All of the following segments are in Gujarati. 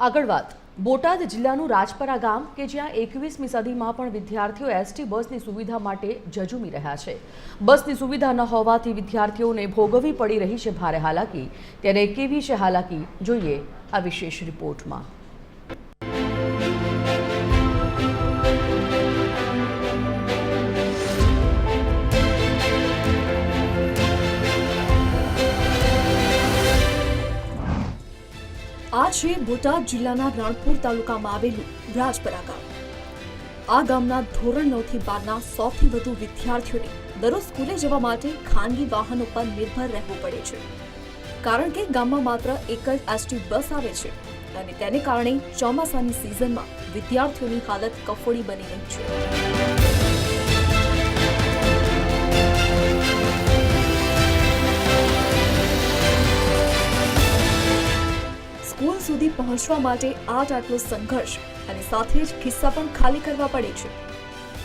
આગળ વાત બોટાદ જિલ્લાનું રાજપરા ગામ કે જ્યાં 21મી સદીમાં પણ વિદ્યાર્થીઓ એસટી બસની સુવિધા માટે ઝઝૂમી રહ્યા છે। બસની સુવિધા ન હોવાથી વિદ્યાર્થીઓને ભોગવવી પડી રહી છે ભારે હાલાકી। ત્યારે કેવી છે હાલાકી જોઈએ આ વિશેષ રિપોર્ટમાં। आज बोटाद जिल्लाना राणपुर तालुकामां आवेલું રાજપરા ગામ। આ ગામના ધોરણ 9 થી 12ના 100 થી વધુ વિદ્યાર્થીઓને દરરોજ સ્કૂલે જવા માટે ખાનગી વાહનો પર નિર્ભર રહેવું પડે છે, કારણ કે ગામમાં માત્ર એક જ એસટી બસ આવે છે અને તેને કારણે ચોમાસાની સિઝનમાં વિદ્યાર્થીઓની હાલત કફોડી બની રહી છે। સ્કૂલ સુધી પહોંચવા માટે આટલો સંઘર્ષ અને સાથે જ ખિસ્સા પણ ખાલી કરવા પડે છે।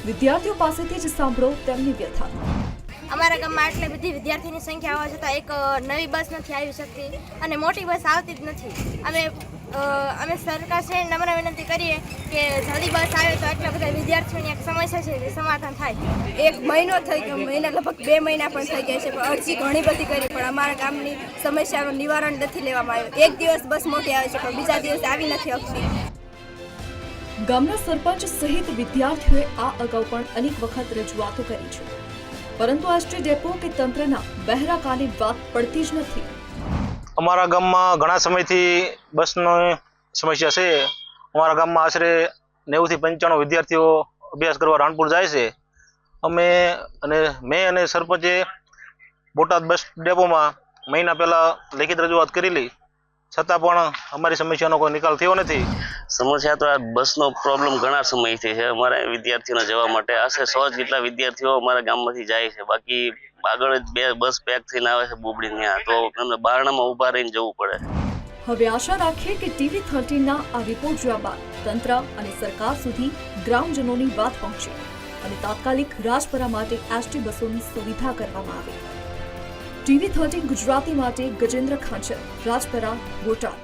વિદ્યાર્થીઓ પાસેથી જ સાંભળો તેમની વ્યથા। અમારા ગામમાં આટલી બધી વિદ્યાર્થીની સંખ્યા હોવા છતાં એક નવી બસ નથી આવી શકતી અને મોટી બસ આવતી જ નથી। અમે સરકારશ્રીને નમ્ર વિનંતી કરીએ કે જલ્દી બસ આવે તો આટલા બધા વિદ્યાર્થીઓની એક સમસ્યા છે તે સમાધાન થાય। એક મહિનો થઈ ગયો, મહિના લગભગ 2 મહિના પણ થઈ ગયા છે, પણ અરજી ઘણી બધી કરી પણ અમારા ગામની સમસ્યાનું નિવારણ નથી લેવામાં આવ્યું। એક દિવસ બસ મોટી આવે છે પણ બીજા દિવસે આવી નથી શકતી। ગામના સરપંચ સહિત વિદ્યાર્થીઓએ આ અગાઉ પણ અનેક વખત રજૂઆતો કરી છે, પરંતુ એસટી ડેપો કે તંત્રના બહેરા કાને વાત પડતી જ નથી। અમારા ગામમાં ઘણા સમયથી બસની સમસ્યા છે। અમારા ગામમાં આશરે 90 થી 95 વિદ્યાર્થીઓ અભ્યાસ કરવા રાણપુર જાય છે। મેં અને સરપંચે બોટાદ બસ ડેપોમાં મહિના પહેલા લેખિત રજૂઆત કરેલી, છતાં પણ અમારી સમસ્યાનો કોઈ નિકાલ થયો નથી। સમસ્યા તો આ બસનો પ્રોબ્લેમ ઘણા સમયથી છે। અમારા વિદ્યાર્થીઓને જવા માટે આશરે 100 જેટલા વિદ્યાર્થીઓ અમારા ગામમાંથી જાય છે, બાકી આગળ જ 2 બસ પેક થઈને આવે છે બોબડી ત્યાં, તો એમને બારણામાં ઊભા રહીને જવું પડે। હવે આશા રાખીએ કે ટીવી 13ના આ રિપોર્ટ જોયા બાદ તંત્ર અને સરકાર સુધી ગ્રામજનોની વાત પહોંચે અને તાત્કાલિક રાજપરા માટે એસટી બસોની સુવિધા કરવામાં આવે। ટીવી 13 ગુજરાતી માટે ગજેન્દ્ર ખાંચર, રાજપરા, બોટાદ।